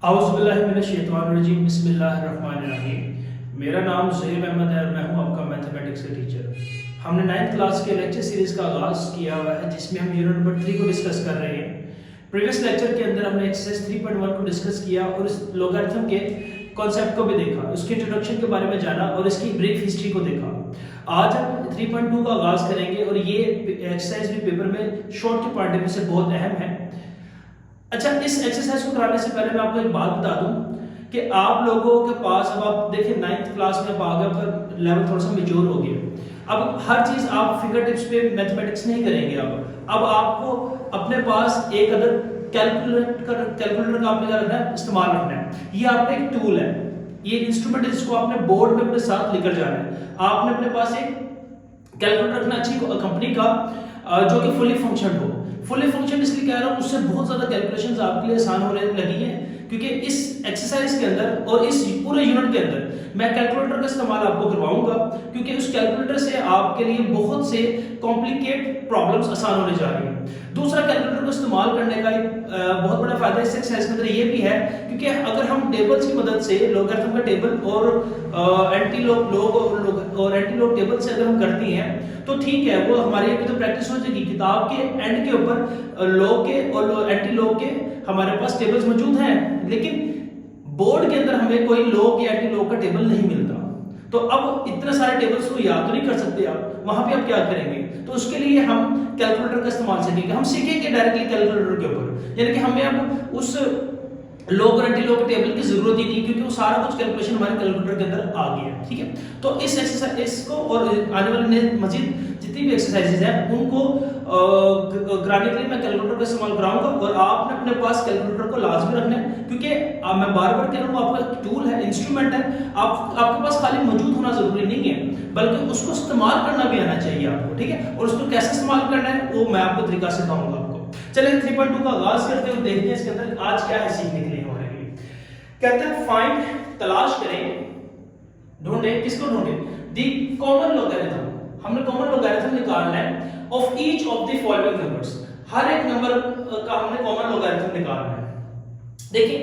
औज़ुबिल्लाहिमिनश्शैतानिर्रजीम बिस्मिल्लाहिर्रहमानिर्रहीम। मेरा नाम ज़ुहैब अहमद है और मैं हूँ आपका मैथमेटिक्स का टीचर। हमने 9th क्लास के लेक्चर सीरीज़ का आगाज़ किया हुआ है जिसमें हम यूनिट नंबर 3 को डिस्कस कर रहे हैं। प्रीवियस लेक्चर के अंदर हमने एक्सरसाइज 3.1 को डिस्कस किया और इस लॉगरिथम के कॉन्सेप्ट को भी देखा, उसके इंट्रोडक्शन के बारे में जाना और इसकी ब्रीफ हिस्ट्री को देखा। आज हम 3.2 का आगाज़ करेंगे और ये एक्सरसाइज भी पेपर में शॉर्ट के पॉइंट ऑफ व्यू से बहुत अहम है। अच्छा, इस एक्सरसाइज को कराने से पहले मैं आपको एक बात बता दूं कि आप लोगों के पास अब आप देखिए 9th क्लास में आ गए, आपका लेवल थोड़ा सा मेच्योर हो गया। अब हर चीज आप फिंगर टिप्स पे मैथमेटिक्स नहीं करेंगे। अब आपको अपने पास एक अदर कैलकुलेटर का आपने क्या रखना है, इस्तेमाल रखना है। ये आपका एक टूल है, ये इंस्ट्रूमेंट है जिसको आपने बोर्ड में अपने साथ लेकर जाना है। आपने अपने पास एक कैलकुलेटर रखना अच्छी कंपनी का जो कि फुली फंक्शन हो। फुली फंक्शन इसलिए कह रहा हूं, उससे बहुत ज्यादा कैलकुलेशंस आपके लिए आसान होने लगी हैं, क्योंकि इस एक्सरसाइज के अंदर और इस पूरे यूनिट के अंदर मैं कैलकुलेटर का इस्तेमाल आपको करवाऊंगा, क्योंकि उस कैलकुलेटर से आपके लिए बहुत से कॉम्प्लिकेट प्रॉब्लम्स आसान होने जा रही हैं। दूसरा, कैलकुलेटर को इस्तेमाल करने का एक बहुत बड़ा फायदा इस एक्सरसाइज के अंदर ये भी है, क्योंकि अगर हम टेबल्स की मदद से लॉगरिथम का टेबल और एंटी लॉग टेबल से अगर हम करती हैं तो ठीक है, वो हमारी अभी तो प्रैक्टिस हो जाएगी। किताब के एंड के ऊपर लॉग के और एंटी लॉग के हमारे पास टेबल्स मौजूद हैं, लेकिन बोर्ड के अंदर हमें कोई लॉग या एंटी लॉग का टेबल नहीं मिलता। तो अब इतने सारे टेबल्स को याद तो नहीं कर सकते आप, वहां पे आप क्या करेंगे? तो उसके लिए हम कैलकुलेटर का इस्तेमाल सीखेंगे। हम सीखेंगे डायरेक्टली कैलकुलेटर के ऊपर, यानी कि हमें अब उस लॉग और एंटी लॉग टेबल की जरूरत ही नहीं, क्योंकि वो सारा कुछ कैलकुलेशन हमारे कैलकुलेटर के अंदर आ गया है। ठीक है, तो इस एक्सरसाइज इसको और आने वाले मजीद जितनी भी एक्सरसाइजेज हैं उनको कराने के लिए मैं कैलकुलेटर का इस्तेमाल कराऊंगा, और आपने अपने पास कैलकुलेटर को लाजमी रखना है, क्योंकि मैं बार बार कह रहा हूं आपका टूल है, इंस्ट्रूमेंट है। आपके पास खाली मौजूद होना जरूरी नहीं है, बल्कि उसको इस्तेमाल करना भी आना चाहिए आपको। ठीक है, और उसको कैसे इस्तेमाल करना है वो मैं आपको तरीका सिखाऊंगा आपको। चलिए 3.2 का आगाज करते हुए देखते हैं इसके अंदर आज क्या है सीखने के लिए हमारे लिए। कहते हैं फाइंड, तलाश करें, ढूंढें। किसको ढूंढें? The common logarithm. हमने कॉमन लॉगरिथम निकालना है of each of the following numbers. हर एक नंबर का हमने कॉमन लॉगरिथम निकालना है। देखिए,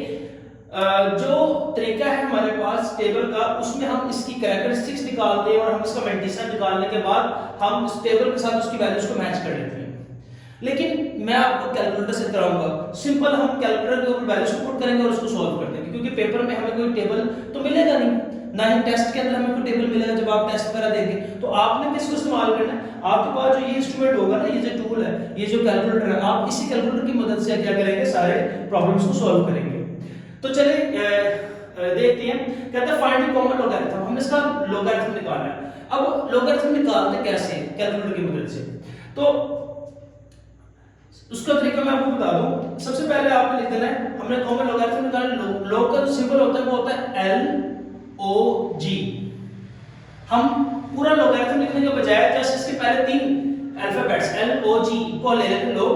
जो तरीका है हमारे पास टेबल का, उसमें हम इसकी कैरेक्टरिस्टिक्स निकालते हैं और हम इसका मेंटिसन निकालने के बाद हम इस टेबल के साथ उसकी वैल्यूज को मैच कर लेते हैं। लेकिन मैं आपको कैलकुलेटर से कराऊंगा। सिंपल हम कैलकुलेटर के ऊपर वैल्यूज को पुट करेंगे और उसको सॉल्व कर देंगे, क्योंकि पेपर में हमें कोई टेबल तो मिलेगा नहीं, ना ही टेस्ट के अंदर हमें कोई टेबल मिलेगा जब आप टेस्ट वगैरह देंगे। तो आपने किसको इस्तेमाल करना है? आपके पास जो ये इंस्ट्रूमेंट होगा ना, ये जो टूल है, ये जो कैलकुलेटर है, आप इसी कैलकुलेटर की मदद से क्या करेंगे, सारे प्रॉब्लम्स को सॉल्व करेंगे। तो चलिए देखते हैं। कहते हैं फाइंड द कॉमन लॉगरिथम। हमने इसका लॉगरिथम निकालना है। अब लॉगरिथम निकालते कैसे? कैलकुलेटर की मदद से। तो उसका तरीका मैं आपको बता दूं। सबसे पहले आपको लिख देना है, हमने कॉमन लॉगरिथम निकालना। लॉग का जो सिंबल होता है वो होता है LOG। हम पूरा लॉगरिथम लिखने के बजाय जस्ट इसके पहले 3 अल्फाबेट्स LOG को ले लेते हैं। लॉग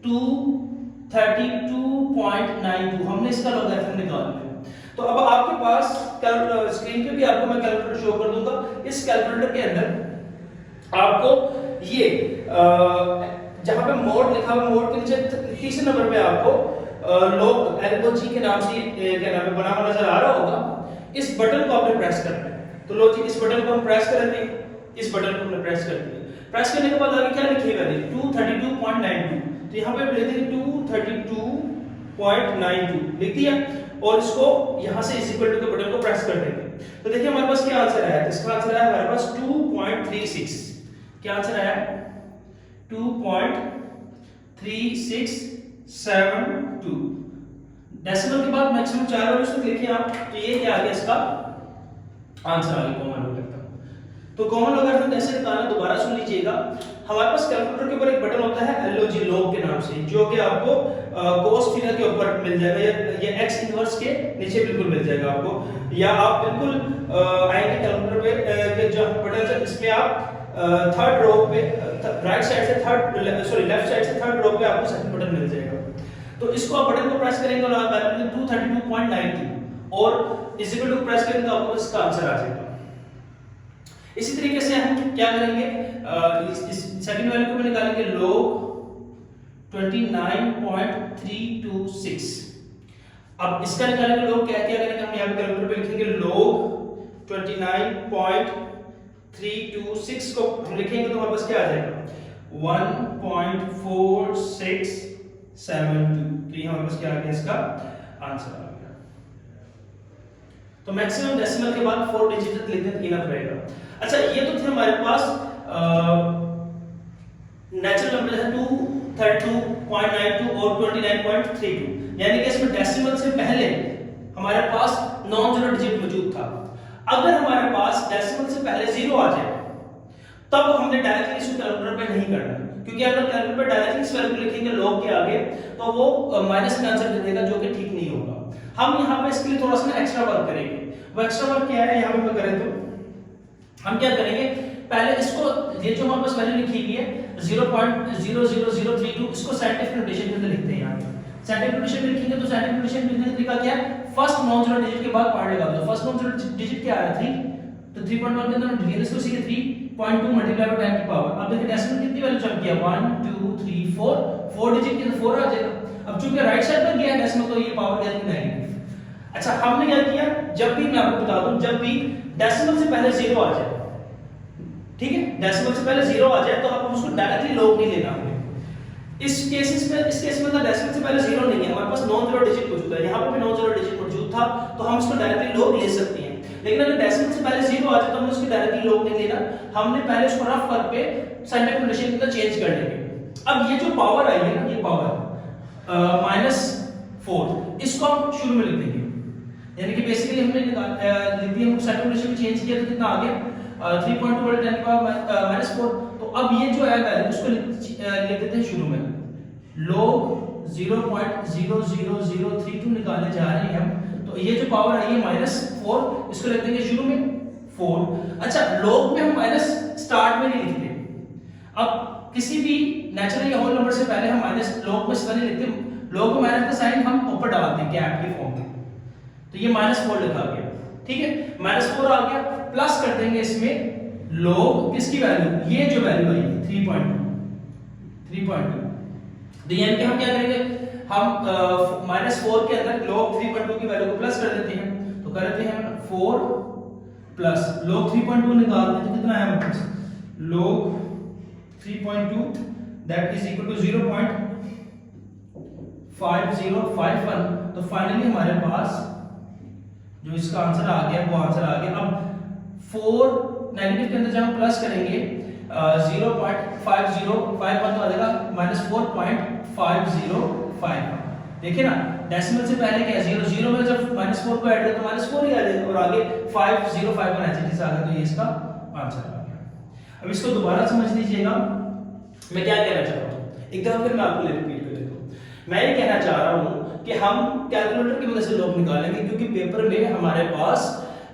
232.92 हमने इसका लॉगरिथम निकालना है। तो अब आपके पास स्क्रीन पे भी आपको मैं कैलकुलेटर शो कर दूंगा। इस कैलकुलेटर के अंदर आपको ये जहां पे मोड लिखा हुआ, मोड के नीचे तीसरे नंबर पे आपको लॉग LOG के नाम से क्या नाम है बना हुआ नजर आ रहा होगा। इस बटन को आपने प्रेस करना है। तो लो जी, इस बटन को हम प्रेस करेंगे। इस बटन को हमने प्रेस कर दिया। प्रेस करने के बाद आगे क्या लिखिएगा? 232.92। तो यहां पे लिख देंगे 232.92 लिख दिया, और इसको यहां से इस इक्वल टू के बटन को प्रेस कर देंगे। तो देखिए हमारे पास क्या आंसर आया। इसका आंसर आया हमारे पास 2.36। क्या आंसर आया? 2.3672। डेसिमल के बाद मैक्सिमम 4 वैल्यूज तक लिखिए आप। तो ये क्या आ गया इसका आंसर आ गया कॉमन लॉगरिथम। तो कॉमन लॉगरिथम कैसे निकालना दोबारा सुन लीजिएगा। हमारे पास कैलकुलेटर के ऊपर एक बटन होता है LOG, लॉग के नाम से, जो कि आपको cos थीटा के ऊपर मिल जाएगा, या x इनवर्स के नीचे बिल्कुल मिल जाएगा आपको, या आप बिल्कुल आएंगे कैलकुलेटर पे के जो बटन है इसमें आप थर्ड रो पे राइट साइड से लेफ्ट साइड से थर्ड रो पे आपको सेकंड बटन मिल जाएगा। तो इसको आप बटन को प्रेस करेंगे और आप वैल्यू 232.92 और इज इक्वल टू प्रेस करेंगे तो आपको इसका आंसर आ जाएगा। इसी तरीके से हम क्या करेंगे, इस सेकंड वैल्यू को निकालेंगे log 29.326। अब इसका निकालेंगे लोग, क्या क्या करेंगे हम यहाँ पे कैलकुलेटर पे लिखेंगे लोग 29.326 को हम लिखेंगे तो हमारे पास क्या आ जाएगा 1.4672। ये हमारे पास क्या आ गया, इसका आंसर आ गया। तो मैक्सिमम डेसिमल के बाद 4 डिजिट लिख दें इनफ रहेगा। अच्छा ये तो थे हमारे पास नेचुरल नंबर है 232.92 और 29.32, यानी कि इसमें डेसिमल से पहले हमारे पास नॉन जीरो डिजिट मौजूद था। अगर हमारे पास डेसिमल से पहले 0 आ जाए तब हमने डायरेक्टली इसको कैलकुलेटर पे नहीं करना, क्योंकि अगर कैलकुलेटर पे डायरेक्टली इस वैल्यू लिखेंगे लॉग के आगे तो वो माइनस का आंसर दे देगा, जो कि ठीक नहीं होगा। हम यहाँ पे इसके लिए थोड़ा सा एक्स्ट्रा वर्क करेंगे। वो एक्स्ट्रा वर्क क्या है, यहाँ पे करें तो हम क्या करेंगे, पहले इसको ये जो हमारे पास वैल्यू लिखी हुई है 0.00032 इसको साइंटिफिक नोटेशन के अंदर लिखते हैं। यहाँ साइंटिफिक नोटेशन में लिखेंगे तो साइंटिफिक नोटेशन लिखने का तरीका क्या है, फर्स्ट नॉन जीरो डिजिट के बाद पॉइंट लगा दो। फर्स्ट नॉन जीरो डिजिट क्या आया 3, तो 3.1 के अंदर डिवीजन इसको सीधे 3.2 मल्टीप्लाई बाय 10 की पावर। अब देखिए डेसिमल कितनी वैल्यू जंप किया 1 2 3 4, 4 डिजिट के अंदर 4 आ जाएगा। अब चूंकि राइट साइड पर गया डेसिमल तो ये पावर क्या है नेगेटिव। अच्छा हमने क्या किया, जब भी मैं आपको बता दूं, जब भी डेसिमल से पहले 0 आ जाए, ठीक है, डेसिमल से पहले 0 आ जाए तो आप उसको डायरेक्टली लॉग नहीं लेना होगा। इस केस में तो डेसिमल से पहले 0 नहीं है, हमारे पास नॉन जीरो डिजिट मौजूद है, यहाँ पे भी नॉन जीरो डिजिट मौजूद था तो हम इसको डायरेक्टली लॉग ले सकते हैं। लेकिन अगर डेसिमल से पहले 0 आ जाए तो हमने उसको डायरेक्टली लॉग नहीं लेना, हमने पहले उसको रफ करके साइंटिफिक नोटेशन के अंदर चेंज कर लेंगे। अब ये जो पावर आई है ना, ये पावर -4 इसको हम शुरू में लिख देंगे, यानी कि बेसिकली हमने लिख दिया, हम साइंटिफिक नोटेशन में चेंज किया तो कितना आ गया 3.2 बटे 10 की पावर -4। तो अब ये जो है वैल्यू उसको लिख देते हैं शुरू में, log 0.00032 निकालने जा रहे हैं हम, तो ये जो पावर आई है -4 इसको लिख देंगे शुरू में 4। अच्छा log में हम माइनस स्टार्ट में नहीं लिखते, अब किसी भी नेचुरल या होल नंबर से पहले हम माइनस log में इसका नहीं लिखते, log में माइनस का साइन हम ऊपर डालते हैं कैप के फॉर्म में, तो ये -4 लिखा गया, ठीक है, -4 आ गया, प्लस कर देंगे इसमें log किसकी वैल्यू, ये जो वैल्यू आई 3.2, तो यानी कि हम क्या करेंगे, हम -4 के अंदर log 3.2 की वैल्यू को प्लस कर देते हैं, तो करते हैं 4 प्लस log 3.2 निकालते हैं तो कितना है हमारे पास log 3.2 that is equal to 0.5051। तो फाइनली हमारे पास जो इसका आंसर आ गया वो आंसर आ गया। अब 4 नेगेटिव के अंदर जब हम प्लस करेंगे 0.5051 तो आ जाएगा -4.505। देखिए ना डेसिमल से पहले क्या है 0 में जब -4 को ऐड करें तो -4 ही आ जाएगा और आगे 5051 ऐसे आ गया, तो ये इसका आंसर आ गया। अब इसको दोबारा समझ लीजिएगा मैं क्या कहना चाह रहा हूँ, एक दफा फिर मैं आपको रिपीट कर देता हूँ। मैं ये कहना चाह रहा हूँ कि हम कैलकुलेटर की मदद से लॉग निकालेंगे, क्योंकि पेपर में हमारे पास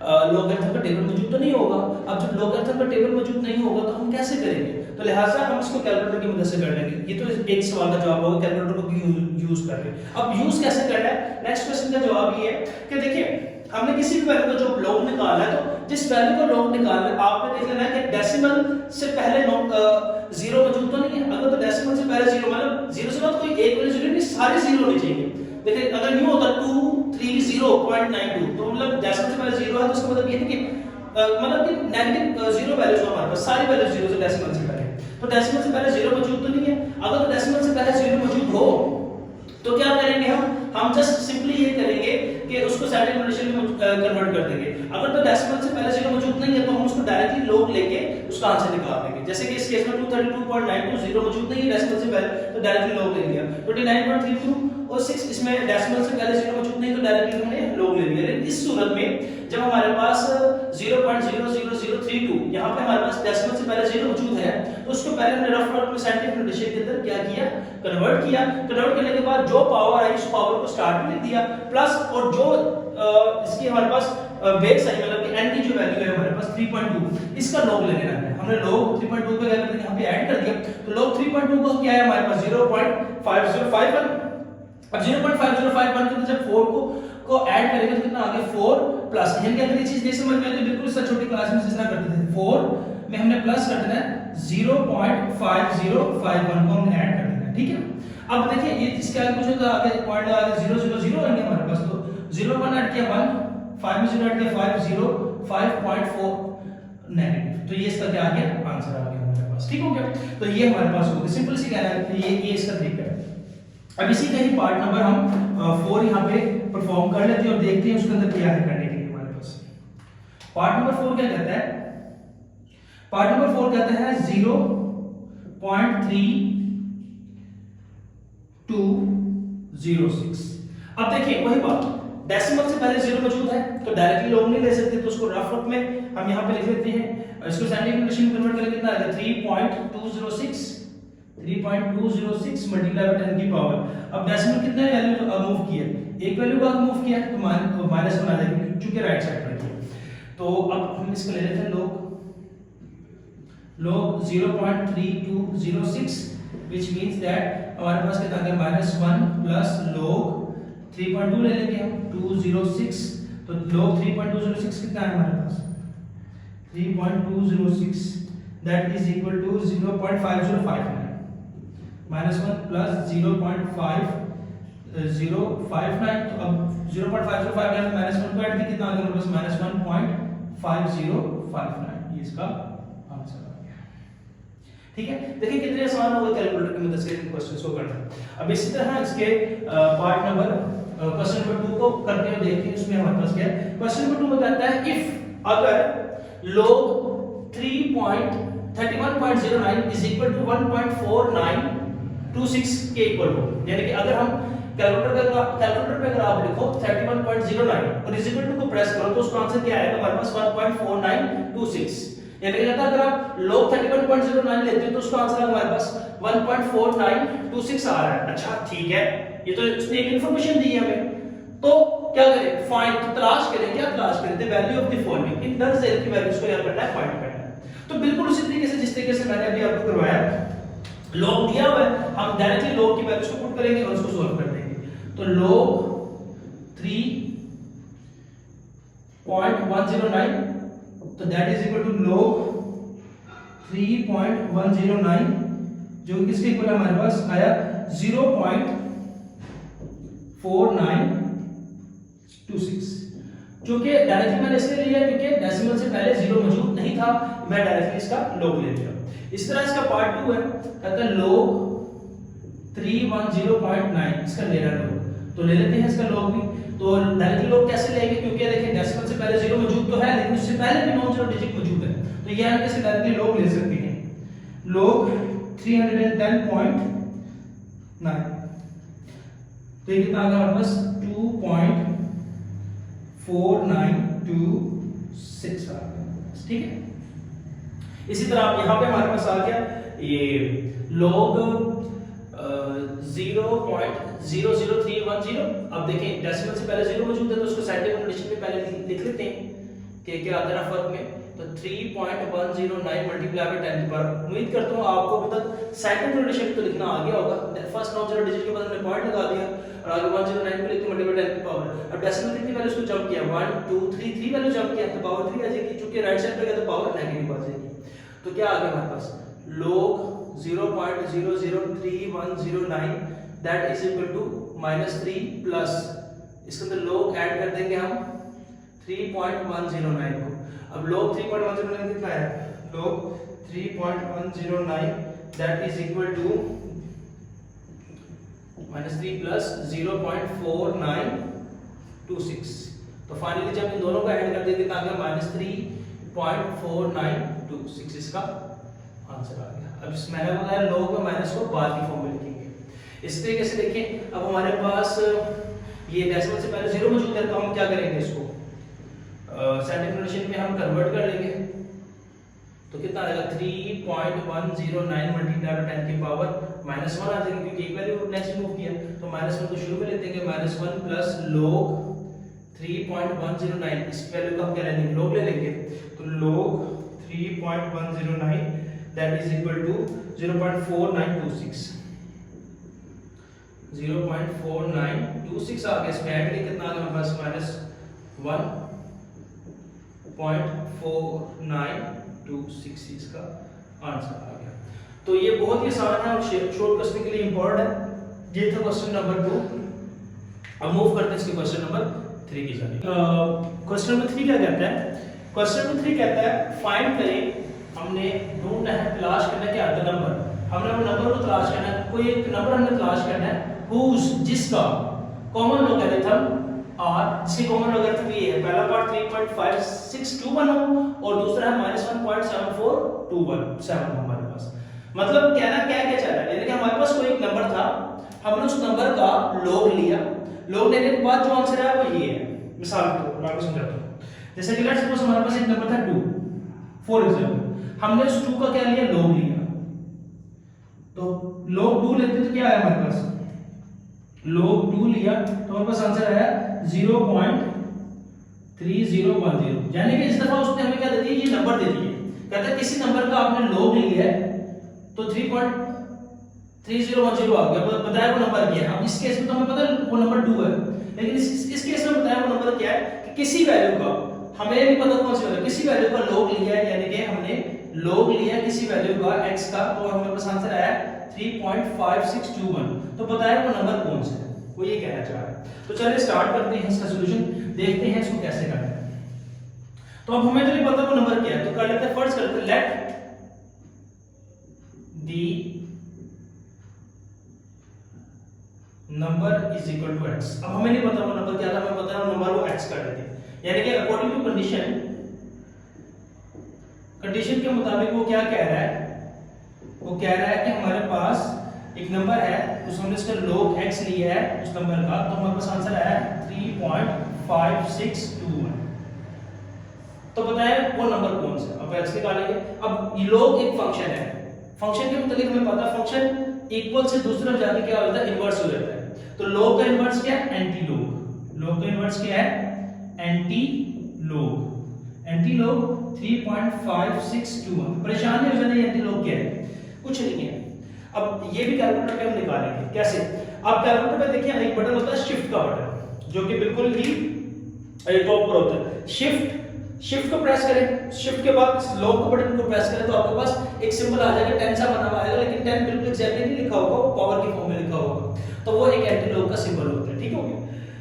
लॉगरिथम का टेबल मौजूद तो नहीं होगा। अब जब लॉगरिथम का टेबल मौजूद नहीं होगा तो हम कैसे करेंगे, तो लिहाजा हम इसको कैलकुलेटर की मदद से कर लेंगे। ये तो एक सवाल का जवाब होगा कैलकुलेटर को क्यों यूज कर रहे हैं। अब यूज कैसे करना है, नेक्स्ट क्वेश्चन का जवाब ये है कि देखिए हमने किसी भी वैल्यू को जो लॉग निकालना है, तो जिस वैल्यू को लॉग निकालना है आपने देख लेना है कि डेसिमल से पहले 0 मौजूद तो नहीं है। अगर तो डेसिमल से पहले 0 मतलब 0 से बाद कोई एक वैल्यू जरूरी नहीं, सारे 0 होने चाहिए। देखिए अगर न्यू होता 230.92 तो मतलब डेसिमल से पहले 0 है तो इसका मतलब ये है कि मतलब कि नेगेटिव 0 वैल्यूज हो हमारे पास, सारी वैल्यूज 0 से डेसिमल से पहले, तो डेसिमल से पहले 0 मौजूद तो नहीं है। अगर तो डेसिमल से पहले 0 मौजूद हो तो क्या करेंगे हम जस्ट सिंपली ये करेंगे कि उसको साइंटिफिक नोटेशन में कन्वर्ट कर देंगे। अगर तो डेसिमल से पहले 0 मौजूद नहीं है तो हम उसको डायरेक्टली लॉग लेके उसका आंसर निकाल देंगे। जैसे कि इस केस में 232.92 0 मौजूद नहीं है डेसिमल से पहले, तो डायरेक्टली लॉग ले लिया। 29.32 और 6 इसमें डेसिमल से पहले 0 मौजूद नहीं तो डायरेक्टली हमने लॉग ले लिया। लेकिन इस सूरत में जब हमारे पास 0.00032 यहाँ पे हमारे पास डेसिमल से पहले 0 मौजूद है तो उसको पहले हमने रफ नोट में साइंटिफिक नोटेशन के अंदर क्या किया, कन्वर्ट किया। कन्वर्ट करने के बाद जो पावर आई उस पावर को स्टार्ट में लिख दिया, प्लस और जो इसकी हमारे पास बेस आई मतलब कि n की जो वैल्यू है हमारे पास 3.2 इसका log ले लेना है। हमने log 3.2 को क्या करते हैं यहाँ पे ऐड कर दिया, तो log 3.2 को क्या है हमारे पास 0.5051। अब 0.5051 के अंदर जब 4 को ऐड करेंगे तो कितना आ गया 4 प्लस, यानी कि अगर ये चीज नहीं समझ में आती बिल्कुल इस छोटी क्लास में जिस तरह करते थे 4 में हमने प्लस कर देना है 0.5051 को हमने ऐड कर देना है, ठीक है। अब देखिए ये इसके आगे कुछ होता है, आगे पॉइंट आगे 000 आएंगे हमारे पास, तो 0 1 ऐड किया 1, 5 में 0 ऐड किया 5, 0 5.4 नेगेटिव। तो ये इसका क्या आ गया, आंसर आ गया हमारे पास। ठीक हो गया, तो ये हमारे पास हो गया, सिंपल सी कहना है, ये इसका तरीका है। अब इसी का ही पार्ट नंबर हम 4 यहाँ पे परफॉर्म कर लेते हैं और देखते हैं उसके अंदर क्या है करने के लिए हमारे पास। पार्ट नंबर 4 क्या कहता है, पार्ट नंबर 4 कहता है 0.3206। अब देखिए वही बात, डेसिमल से पहले 0 मौजूद है तो डायरेक्टली लोग नहीं ले सकते, तो उसको रफ रूप में हम यहाँ पे लिख लेते हैं, इसको साइंटिफिक नोटेशन में कन्वर्ट करके कितना आएगा 3.206 मल्टीप्लाई बाय 10 की पावर। अब डेसिमल कितने वैल्यू मूव किया, एक वैल्यू का मूव किया तो माइनस बना देंगे क्योंकि राइट साइड पर किया। तो अब हम इसको ले लेते हैं log 0.3206 which means that हमारे पास कितना आ गया -1 प्लस log 3.2 ले लेंगे हम 206, तो log 3.206 कितना है हमारे पास 3.206 that is equal to 0.5059 -1 plus 0.5059। तो अब 0.5059 माइनस 1 को ऐड किया कितना आ गया हमारे पास -1.5059, ये इसका आंसर आ गया। ठीक है, देखिए कितने आसान होगा कैलकुलेटर की मदद से क्वेश्चंस को करना। अब इसी तरह इसके पार्ट नंबर क्वेश्चन नंबर 2 को करते हैं, देखते हैं इसमें हमारे पास क्या है। क्वेश्चन नंबर 2 में कहता है इफ अगर log 3.31.09 इज इक्वल टू 1.4926 के इक्वल हो, यानी कि अगर हम कैलकुलेटर पे अगर आप लिखो 31.09 और इज इक्वल टू को प्रेस करो तो उसका आंसर क्या आएगा हमारे पास 1.4926। यानी कि अगर आप log 31.09 लेते हो तो उसका आंसर हमारे पास 1.4926 आ रहा है। अच्छा ठीक है, ये तो उसने एक इंफॉर्मेशन दी है हमें, तो क्या करें, फाइंड, तो तलाश करें, क्या तलाश करें, the value of the following, in their cell की वैल्यूज को याद करना है, फाइंड करना है। तो बिल्कुल उसी तरीके से जिस तरीके से मैंने अभी आपको करवाया, log दिया हुआ है, हम डायरेक्टली log की वैल्यूज को पुट करेंगे और उसको सॉल्व कर देंगे। तो log 3.109 तो that is equal to log 3.109 जो किसके इक्वल हमारे पास आया 0.4926, जो कि डायरेक्टली मैंने इसलिए लिया क्योंकि डेसिमल से पहले 0 मौजूद नहीं था, मैं डायरेक्टली इसका log ले लिया। इस तरह इसका पार्ट 2 है, कहता है log 310.9, इसका ले रहा log, तो ले लेते हैं इसका log भी। तो डायरेक्टली log कैसे लेंगे, क्योंकि देखिए डेसिमल से पहले 0 मौजूद तो है लेकिन उससे पहले भी नॉन जीरो डिजिट मौजूद है, तो ये हम कैसे डायरेक्टली log ले सकते हैं। log 310.9 तो ये कितना आ गया हमारे पास 2.4926 आ गया, ठीक है। इसी तरह आप यहाँ पे हमारे पास आ गया ये log 0.00310। अब देखें डेसिमल से पहले 0 मौजूद है तो उसको साइंटिफिक नोटेशन में पहले लिख लेते हैं कि क्या आता है फर्क में। तो 3.109 मल्टीप्लाई बाय 10 की पावर, उम्मीद करता हूँ आपको अभी तक साइंटिफिक नोटेशन तो लिखना आ गया होगा। फर्स्ट नॉन जीरो डिजिट के बाद हमने पॉइंट लगा दिया और आगे 109 को लिख के मल्टीप्लाई 10 की पावर। अब डेसिमल कितनी वैल्यू उसको जंप किया 1 2 3 3 वैल्यू जंप किया तो पावर 3 आ जाएगी, क्योंकि राइट साइड पे गया तो पावर नेगेटिव आ जाएगी। तो क्या आ गया हमारे पास log 0.003109 that is equal to -3 plus इसके अंदर log ऐड कर देंगे हम 3.109 को। अब log 3.109 कितना है, log 3.109 that is equal to -3 plus 0.4926। तो फाइनली जब इन दोनों को ऐड कर देंगे तो आ गया -3.4926, इसका आंसर आ गया। अब इस मैंने बताया log में माइनस को बाद की फॉर्म में लिखेंगे। इस तरीके से देखिए, अब हमारे पास ये डेसिमल से पहले 0 मौजूद है तो हम क्या करेंगे, इसको साइंटिफिक नोटेशन में हम कन्वर्ट कर लेंगे। तो कितना आएगा 3.109 मल्टीप्लाई बाय 10 की पावर -1 आ जाएगी, क्योंकि एक वैल्यू नेक्स्ट मूव किया तो -1 को शुरू में लेते हैं, -1 प्लस log 3.109 इस वैल्यू को हम क्या लेंगे, log ले लेंगे। तो log 3.109 that is equal to 0.4926 0.4926 आ गया। इसमें ऐड कितना आ गया हमारे पास -1.4926 इसका आंसर आ गया। तो ये बहुत ही आसान है और शॉर्ट क्वेश्चन के लिए इंपॉर्टेंट है। ये था क्वेश्चन नंबर 2। अब मूव करते हैं इसके क्वेश्चन नंबर 3 की जाएगी। क्वेश्चन नंबर 3 क्या कहता है? क्वेश्चन नंबर 3 कहता है फाइंड करें, हमने ढूंढना है, तलाश करना है क्या द नंबर, हमने वो नंबर को तलाश करना है, कोई एक नंबर हमने तलाश करना है whose जिसका कॉमन लोगरिथम और जिसकी कॉमन लोगरिथम ये है, पहला पार्ट 3.5621 हो और दूसरा है -1.7421 हमारे पास। मतलब कहना क्या क्या चाह रहा है, यानी कि हमारे पास कोई एक नंबर था, हमने उस नंबर का log लिया, log लेने के बाद जो आंसर है वो ये है। मिसाल के तौर पर आपको समझाता हूं, जैसे कि लेट्स सपोज हमारे पास एक नंबर था 2 फॉर एग्जांपल, हमने उस 2 का क्या लिया, log लिया, तो log 2 लेते तो क्या आया हमारे पास, log 2 लिया तो हमारे पास आंसर आया 0.3010, यानी कि इस दफा उसने हमें क्या दे दिया, ये नंबर दे दिए, कहता है किसी नंबर का आपने log लिया है तो 3.3010 आ गया, बताया वो नंबर क्या है। अब इस केस में तो हमें पता है वो नंबर 2 है, लेकिन इस केस में बताया वो नंबर क्या है कि किसी वैल्यू का, हमें नहीं पता कौन सी वैल्यू, किसी वैल्यू का log लिया है, यानी कि हमने log लिया किसी वैल्यू का x का, तो हमारे पास आंसर आया 3.5621, तो बताया वो नंबर कौन सा है, वो ये कहना चाह रहा है। तो चलिए स्टार्ट करते हैं इसका सॉल्यूशन, देखते हैं इसको कैसे करना है। तो अब हमें तो नहीं पता वो नंबर क्या है, तो कर लेते हैं, फर्स्ट करते हैं let the number is equal to x। अब हमें नहीं पता वो नंबर क्या था, हमें पता है वो नंबर वो x कर देते हैं, यानी कि अकॉर्डिंग टू कंडीशन के मुताबिक वो क्या कह रहा है, वो कह रहा है कि हमारे पास एक नंबर है, उस हमने इसका log x लिया है उस नंबर का, तो हमारे पास आंसर आया 3.5621। तो बताया वो नंबर कौन सा, अब x निकालेंगे। अब log एक फंक्शन है, फंक्शन के मुताबिक हमें पता है फंक्शन इक्वल से दूसरी तरफ जाके क्या होता है, इनवर्स हो जाता है। तो log का इनवर्स क्या है, एंटी log, log का इनवर्स क्या है, एंटी log, एंटी log 3.5621। परेशान नहीं हो जाना, एंटी log क्या है, कुछ नहीं है। अब ये भी कैलकुलेटर पे हम निकालेंगे, कैसे, आप कैलकुलेटर पे देखिए एक बटन होता है शिफ्ट का बटन, जो कि बिल्कुल ही टॉप पर होता है। शिफ्ट को प्रेस करें, शिफ्ट के बाद लॉक को बटन को प्रेस करें तो आपके पास एक सिंबल आ जाएगा, 10 सा बना हुआ आएगा, लेकिन 10 बिल्कुल एग्जैक्टली नहीं लिखा होगा, पावर की फॉर्म में लिखा होगा, तो वो एक एंटी लॉक का सिंबल होता है। ठीक हो गया,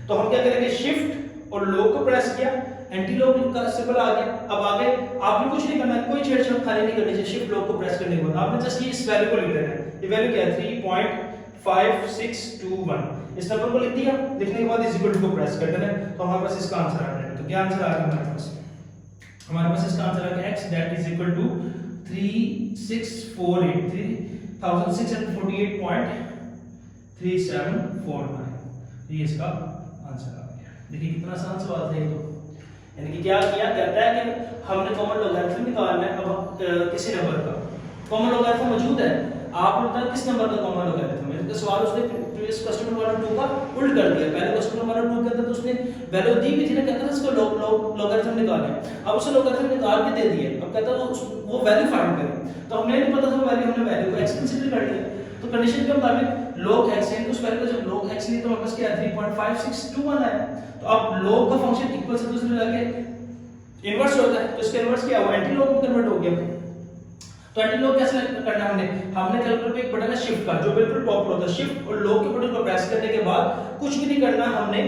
तो हम क्या करेंगे, शिफ्ट और लॉक को प्रेस किया, एंटी लॉक का सिंबल आ गया। अब आगे आपने कुछ नहीं करना, कोई छेड़छाड़ खाली नहीं करनी चाहिए, शिफ्ट लॉक को प्रेस करने के बाद आपने जस्ट इस वैल्यू को लिख देना है। ये वैल्यू क्या है, 3.5621, इस नंबर को लिख दिया, लिखने के बाद इस इक्वल टू को प्रेस कर देना है, तो हमारे पास इसका आंसर आ जाएगा। तो क्या आंसर आ गया हमारे पास इसका आंसर आ गया x that is equal to 3648.3749, ये इसका आंसर आ गया। देखिए कितना आसान सवाल था ये, तो यानी कि क्या किया, कहता है कि हमने कॉमन लोगरिथम निकालना है। अब किसी नंबर का कॉमन लोगरिथम मौजूद है, आप लोग किस नंबर का कॉमन लोगरिथम है, तो सवाल उसने प्रीवियस क्वेश्चन नंबर 2 का उल्ट कर दिया। पहले क्वेश्चन नंबर 2 के अंदर तो उसने वैल्यू दी भी थी ना, कहता था इसको लोगरिथम निकालना है, अब उसे लोगरिथम निकाल के दे दिया, अब कहता है वो वैल्यू फाइंड करें, तो हमें नहीं पता था वो वैल्यू, हमने वैल्यू को x कंसीडर कर लिया। तो कंडीशन के मुताबिक log x है, उस वैल्यू को जब log x ली तो हमारे पास क्या है, 3.5621 आया। तो अब log का फंक्शन इक्वल से दूसरे जाके इनवर्स होता है, तो इसका इनवर्स क्या हुआ, एंटी लॉग में कन्वर्ट हो गया। तो एंटी लॉग कैसे करना है, हमने कैलकुलेटर पे एक बटन है शिफ्ट का, जो बिल्कुल टॉप पर होता है, शिफ्ट और लॉग के बटन को प्रेस करने के बाद कुछ भी नहीं करना हमने,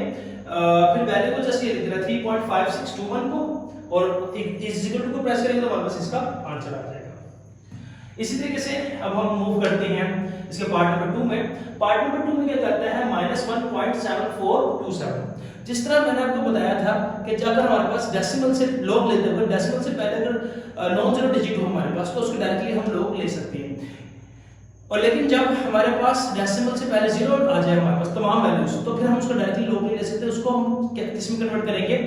फिर वैल्यू को जस्ट ये लिख देना 3.5621 को, और इस इक्वल टू को प्रेस करेंगे तो हमारे पास इसका आंसर आ जाएगा। इसी तरीके से अब हम मूव करते हैं इसके पार्ट नंबर 2 में। पार्ट नंबर 2 में क्या करता है, -1.7427। जिस तरह मैंने आपको बताया था कि अगर हमारे पास डेसिमल से log लेते हैं, डेसिमल से पहले अगर नॉन जीरो डिजिट हो हमारे पास, तो उसको डायरेक्टली हम log ले सकते हैं। और लेकिन जब हमारे पास डेसिमल से पहले जीरो आ जाए हमारे पास तमाम वैल्यूज, तो फिर हम उसको डायरेक्टली log नहीं ले सकते, उसको हम किसमें कन्वर्ट करेंगे,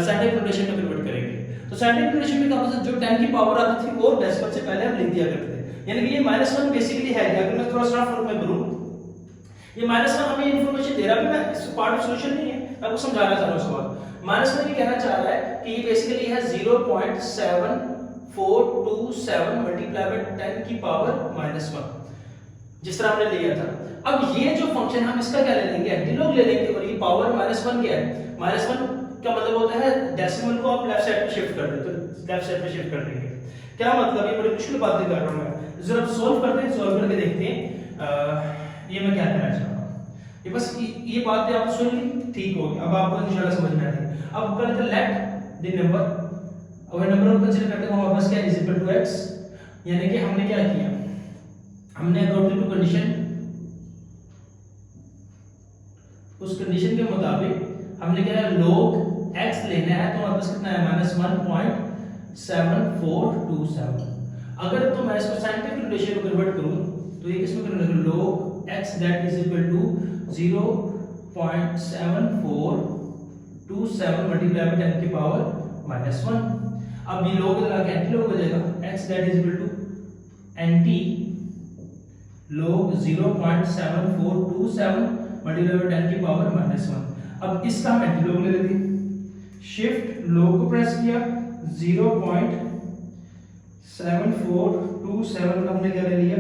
साइंटिफिक नोटेशन में कन्वर्ट करेंगे। तो साइंटिफिक नोटेशन में जो 10 की पावर आती थी वो डेसिमल से पहले हम लिख दिया करते थे, यानी कि ये -1 बेसिकली है। अगर मैं थोड़ा सा फर्क में करूं, ये -1 हमें इंफॉर्मेशन दे रहा है, मैं इस पार्ट ऑफ सॉल्यूशन नहीं है, मैं आपको समझाना चाह रहा हूं सवाल। -1 ये कहना चाह रहा है कि ये बेसिकली है 0.7427 मल्टीप्लाई बाय 10 की पावर -1, जिस तरह हमने लिया था। अब ये जो फंक्शन हम इसका क्या ले लेंगे, एंटी लॉग ले लेंगे, और ये पावर -1 क्या है, -1 का मतलब होता है डेसिमल को आप लेफ्ट साइड पे शिफ्ट कर देते हो, लेफ्ट साइड पे शिफ्ट कर देंगे। क्या मतलब, ये बड़ी मुश्किल बात कर रहा हूं मैं, जरा सॉल्व करते हैं, सॉल्व करके देखते हैं ये मैं क्या कहना चाह रहा हूं। ये बस ये बातें आप सुन ली, ठीक होगी, अब आपको इंशाल्लाह समझ में आ जाएगी। अब कर लेते लेट द नंबर, और नंबर को कंसीडर करते हैं हमारे पास क्या इज इक्वल टू x, यानी कि हमने क्या किया, हमने अकॉर्डिंग टू कंडीशन, उस कंडीशन के मुताबिक हमने क्या है log x लेना है, तो हमारे पास कितना है -1.7427। अगर तो मैं इसको साइंटिफिक नोटेशन में कन्वर्ट करूं तो ये किसमें कन्वर्ट करूं, log x that is equal to 0.7427 multiply by 10 की पावर -1। अब ये log लगा के एंटी log हो जाएगा, x that is equal to anti log 0.7427 multiply by 10 की पावर -1। अब इसका हम एंटी log ले लेते हैं, शिफ्ट log को प्रेस किया, 0.7427 का हमने क्या ले लिया,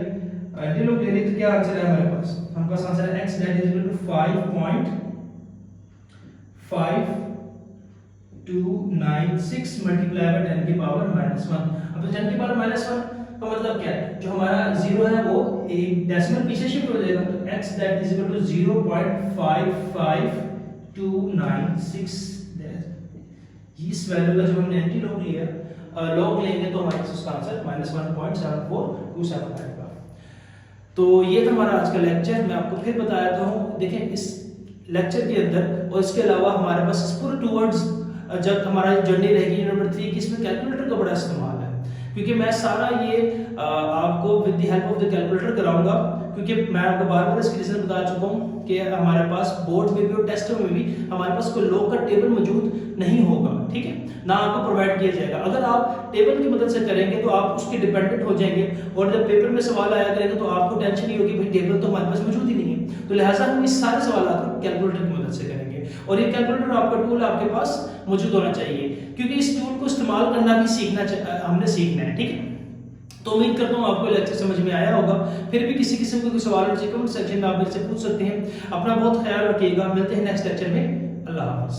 एंटी log ले लिया, तो क्या आंसर है हमारे पास, हमारे पास आंसर है x that is equal to 5.5296 multiply by 10 की पावर -1। अब 10 की पावर -1 का मतलब क्या है, जो हमारा 0 है वो एक डेसिमल पीछे शिफ्ट हो जाएगा, तो x that is equal to 0.55296, इस वैल्यू का जब हमने एंटी लॉग लिया, लॉग लेंगे तो हमारे पास उसका आंसर -1.7427 आएगा। तो ये था हमारा आज का लेक्चर, मैं आपको फिर बता देता हूँ। देखें इस लेक्चर के अंदर और इसके अलावा हमारे पास पूरे टूवर्ड्स जब हमारा जर्नी रहेगी नंबर 3 की, इसमें कैलकुलेटर का बड़ा इस्तेमाल है, क्योंकि मैं सारा ये आपको with the help of the calculator कराऊंगा, क्योंकि मैं आपको बार बार इसके रीजन बता चुका हूँ कि हमारे पास बोर्ड में भी और टेस्टों में भी हमारे पास कोई लॉग का टेबल मौजूद नहीं होगा, ठीक है, ना आपको प्रोवाइड किया जाएगा। अगर आप टेबल की मदद से करेंगे तो आप उसके डिपेंडेंट हो जाएंगे, और जब पेपर में सवाल आया करेंगे तो आपको टेंशन नहीं होगी भाई टेबल तो हमारे पास मौजूद ही नहीं है, तो लिहाजा हम इस सारे सवाल को कैलकुलेटर की मदद से करेंगे, और ये कैलकुलेटर आपका टूल आपके पास मौजूद होना चाहिए, क्योंकि इस टूल को इस्तेमाल करना भी हमने सीखना है, ठीक है। तो उम्मीद करता हूँ आपको लेक्चर समझ में आया होगा। फिर भी किसी किस्म का कोई सवाल हो कमेंट सेक्शन में आप मेरे से पूछ सकते हैं। अपना बहुत ख्याल रखिएगा, मिलते हैं नेक्स्ट लेक्चर में। अल्लाह हाफ़िज़।